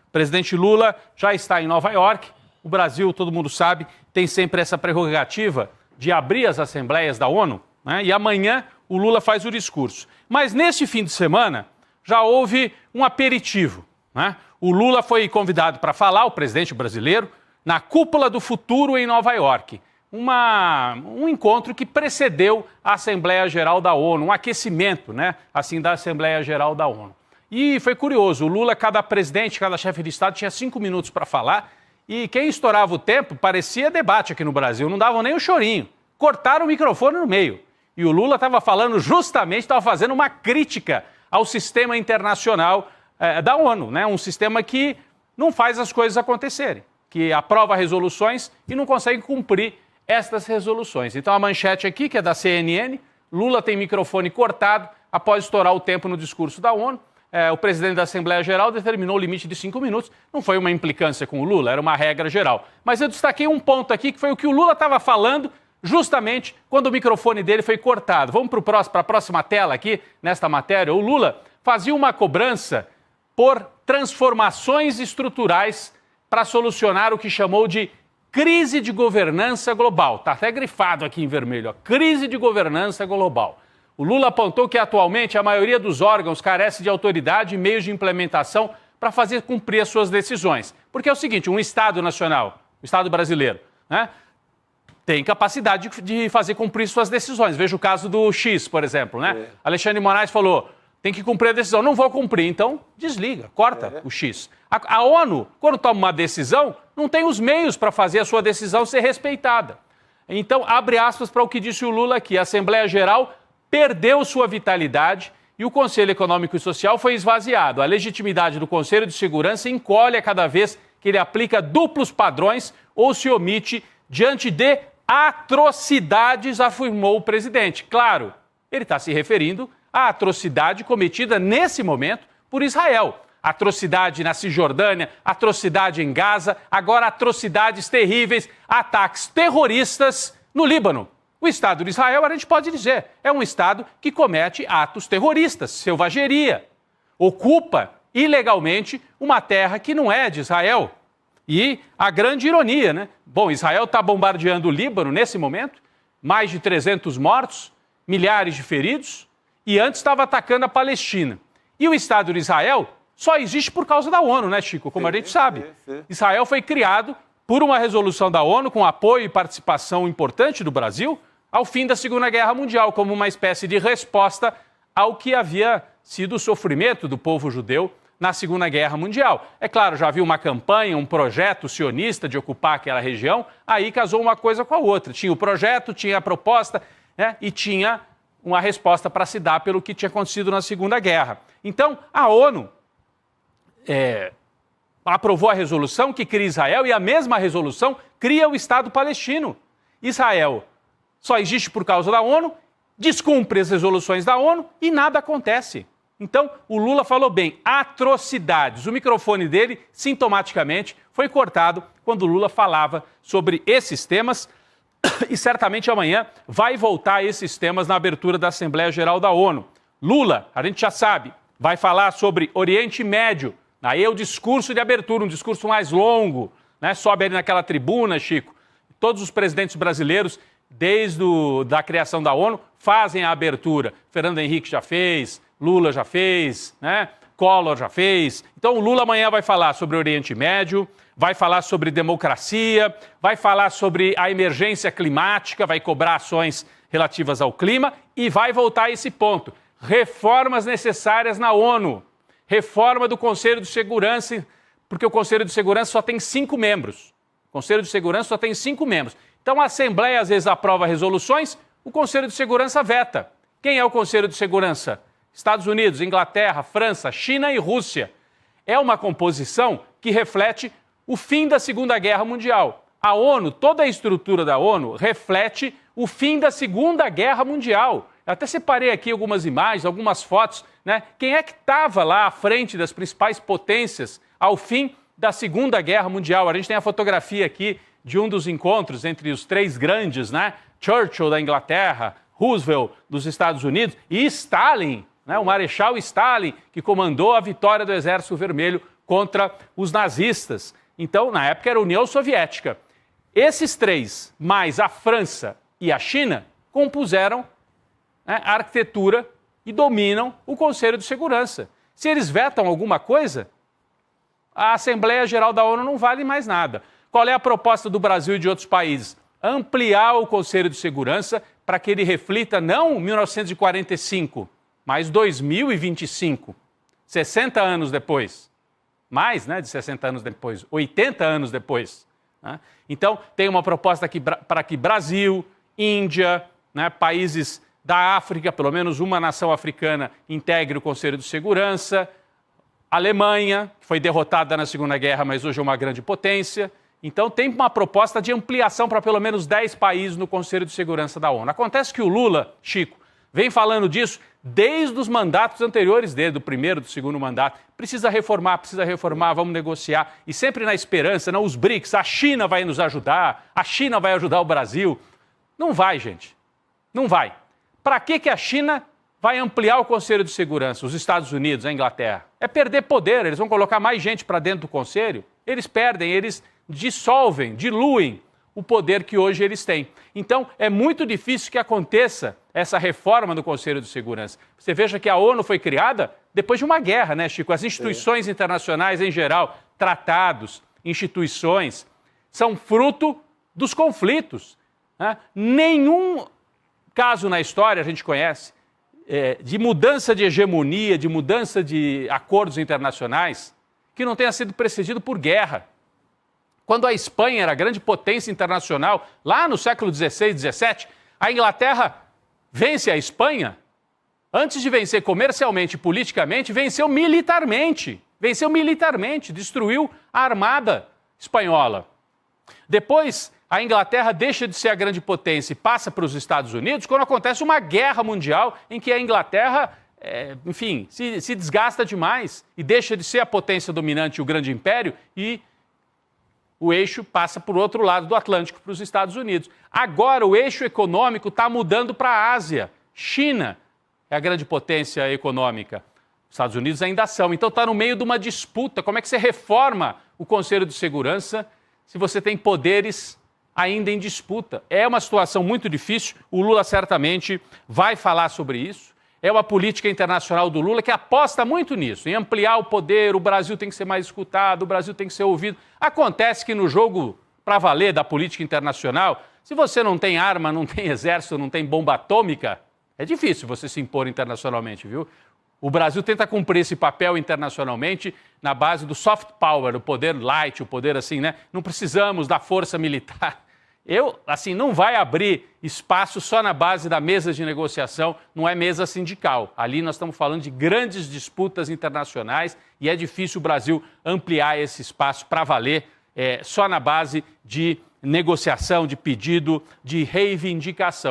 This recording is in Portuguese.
O presidente Lula já está em Nova York. O Brasil, todo mundo sabe, tem sempre essa prerrogativa de abrir as assembleias da ONU, né? E amanhã o Lula faz o discurso. Mas neste fim de semana já houve um aperitivo, né? O Lula foi convidado para falar, o presidente brasileiro, na Cúpula do Futuro em Nova York. Um encontro que precedeu a Assembleia Geral da ONU, um aquecimento, né, assim, da Assembleia Geral da ONU. E foi curioso, o Lula, cada presidente, cada chefe de Estado tinha 5 minutos para falar e quem estourava o tempo parecia debate aqui no Brasil, não davam nem um chorinho. Cortaram o microfone no meio. E o Lula estava falando justamente, estava fazendo uma crítica ao sistema internacional da ONU, né, um sistema que não faz as coisas acontecerem, que aprova resoluções e não consegue cumprir estas resoluções. Então a manchete aqui, que é da CNN, Lula tem microfone cortado após estourar o tempo no discurso da ONU. O presidente da Assembleia Geral determinou o limite de 5 minutos. Não foi uma implicância com o Lula, era uma regra geral. Mas eu destaquei um ponto aqui, que foi o que o Lula estava falando justamente quando o microfone dele foi cortado. Vamos para a próxima tela aqui, nesta matéria. O Lula fazia uma cobrança por transformações estruturais para solucionar o que chamou de crise de governança global. Está até grifado aqui em vermelho, ó. Crise de governança global. O Lula apontou que atualmente a maioria dos órgãos carece de autoridade e meios de implementação para fazer cumprir as suas decisões. Porque é o seguinte, um Estado nacional, o Estado brasileiro, né, tem capacidade de fazer cumprir suas decisões. Veja o caso do X, por exemplo, né? Alexandre de Moraes falou, tem que cumprir a decisão, não vou cumprir, então desliga, corta o X. A ONU, quando toma uma decisão, não tem os meios para fazer a sua decisão ser respeitada. Então, abre aspas para o que disse o Lula aqui, a Assembleia Geral perdeu sua vitalidade e o Conselho Econômico e Social foi esvaziado. A legitimidade do Conselho de Segurança encolhe a cada vez que ele aplica duplos padrões ou se omite diante de atrocidades, afirmou o presidente. Claro, ele está se referindo à atrocidade cometida nesse momento por Israel. Atrocidade na Cisjordânia, atrocidade em Gaza, agora atrocidades terríveis, ataques terroristas no Líbano. O Estado de Israel, a gente pode dizer, é um Estado que comete atos terroristas, selvageria, ocupa ilegalmente uma terra que não é de Israel. E a grande ironia, né? Bom, Israel está bombardeando o Líbano nesse momento, mais de 300 mortos, milhares de feridos, e antes estava atacando a Palestina. E o Estado de Israel só existe por causa da ONU, né, Chico? Como a gente sabe. Israel foi criado por uma resolução da ONU, com apoio e participação importante do Brasil, ao fim da Segunda Guerra Mundial, como uma espécie de resposta ao que havia sido o sofrimento do povo judeu na Segunda Guerra Mundial. É claro, já havia uma campanha, um projeto sionista de ocupar aquela região, aí casou uma coisa com a outra. Tinha o projeto, tinha a proposta, né, e tinha uma resposta para se dar pelo que tinha acontecido na Segunda Guerra. Então, a ONU aprovou a resolução que cria Israel e a mesma resolução cria o Estado palestino. Israel só existe por causa da ONU, descumpre as resoluções da ONU e nada acontece. Então, o Lula falou bem, atrocidades. O microfone dele, sintomaticamente, foi cortado quando o Lula falava sobre esses temas e certamente amanhã vai voltar a esses temas na abertura da Assembleia Geral da ONU. Lula, a gente já sabe, vai falar sobre Oriente Médio. Aí é o discurso de abertura, um discurso mais longo, né? Sobe ali naquela tribuna, Chico. Todos os presidentes brasileiros, desde a criação da ONU, fazem a abertura. Fernando Henrique já fez, Lula já fez, né? Collor já fez. Então o Lula amanhã vai falar sobre o Oriente Médio, vai falar sobre democracia, vai falar sobre a emergência climática, vai cobrar ações relativas ao clima e vai voltar a esse ponto. Reformas necessárias na ONU. Reforma do Conselho de Segurança, porque o Conselho de Segurança só tem 5 membros. O Conselho de Segurança só tem 5 membros. Então a Assembleia às vezes aprova resoluções, o Conselho de Segurança veta. Quem é o Conselho de Segurança? Estados Unidos, Inglaterra, França, China e Rússia. É uma composição que reflete o fim da Segunda Guerra Mundial. A ONU, toda a estrutura da ONU, reflete o fim da Segunda Guerra Mundial. Eu até separei aqui algumas imagens, algumas fotos, né? Quem é que estava lá à frente das principais potências ao fim da Segunda Guerra Mundial? A gente tem a fotografia aqui de um dos encontros entre os 3 grandes, né? Churchill da Inglaterra, Roosevelt dos Estados Unidos e Stalin, né? O Marechal Stalin, que comandou a vitória do Exército Vermelho contra os nazistas. Então, na época, era a União Soviética. Esses três, mais a França e a China, compuseram, né, a arquitetura e dominam o Conselho de Segurança. Se eles vetam alguma coisa, a Assembleia Geral da ONU não vale mais nada. Qual é a proposta do Brasil e de outros países? Ampliar o Conselho de Segurança para que ele reflita não 1945, mas 2025, 60 anos depois. Mais, né, de 60 anos depois, 80 anos depois. Né? Então, tem uma proposta aqui para que Brasil, Índia, né, países da África, pelo menos uma nação africana, integre o Conselho de Segurança. Alemanha, que foi derrotada na Segunda Guerra, mas hoje é uma grande potência. Então, tem uma proposta de ampliação para pelo menos 10 países no Conselho de Segurança da ONU. Acontece que o Lula, Chico, vem falando disso desde os mandatos anteriores dele, do primeiro, do segundo mandato. Precisa reformar, vamos negociar. E sempre na esperança, não, os BRICS, a China vai nos ajudar, a China vai ajudar o Brasil. Não vai, gente. Não vai. Para que a China vai ampliar o Conselho de Segurança, os Estados Unidos, a Inglaterra? É perder poder, eles vão colocar mais gente para dentro do Conselho. Eles perdem, eles dissolvem, diluem o poder que hoje eles têm. Então, é muito difícil que aconteça essa reforma do Conselho de Segurança. Você veja que a ONU foi criada depois de uma guerra, né, Chico? As instituições internacionais, em geral, tratados, instituições, são fruto dos conflitos. Né? Nenhum caso na história a gente conhece de mudança de hegemonia, de mudança de acordos internacionais que não tenha sido precedido por guerra. Quando a Espanha era a grande potência internacional, lá no século XVI, XVII, a Inglaterra vence a Espanha. Antes de vencer comercialmente e politicamente, venceu militarmente. Venceu militarmente, destruiu a armada espanhola. Depois, a Inglaterra deixa de ser a grande potência e passa para os Estados Unidos quando acontece uma guerra mundial em que a Inglaterra, enfim, se desgasta demais e deixa de ser a potência dominante, o grande império, e o eixo passa por outro lado do Atlântico, para os Estados Unidos. Agora, o eixo econômico está mudando para a Ásia. China é a grande potência econômica. Os Estados Unidos ainda são. Então, está no meio de uma disputa. Como é que você reforma o Conselho de Segurança se você tem poderes ainda em disputa? É uma situação muito difícil. O Lula certamente vai falar sobre isso. É uma política internacional do Lula que aposta muito nisso, em ampliar o poder, o Brasil tem que ser mais escutado, o Brasil tem que ser ouvido. Acontece que no jogo para valer da política internacional, se você não tem arma, não tem exército, não tem bomba atômica, é difícil você se impor internacionalmente, viu? O Brasil tenta cumprir esse papel internacionalmente na base do soft power, o poder light, o poder assim, né? Não precisamos da força militar. Não vai abrir espaço só na base da mesa de negociação, não é mesa sindical. Ali nós estamos falando de grandes disputas internacionais e é difícil o Brasil ampliar esse espaço para valer só na base de negociação, de pedido, de reivindicação.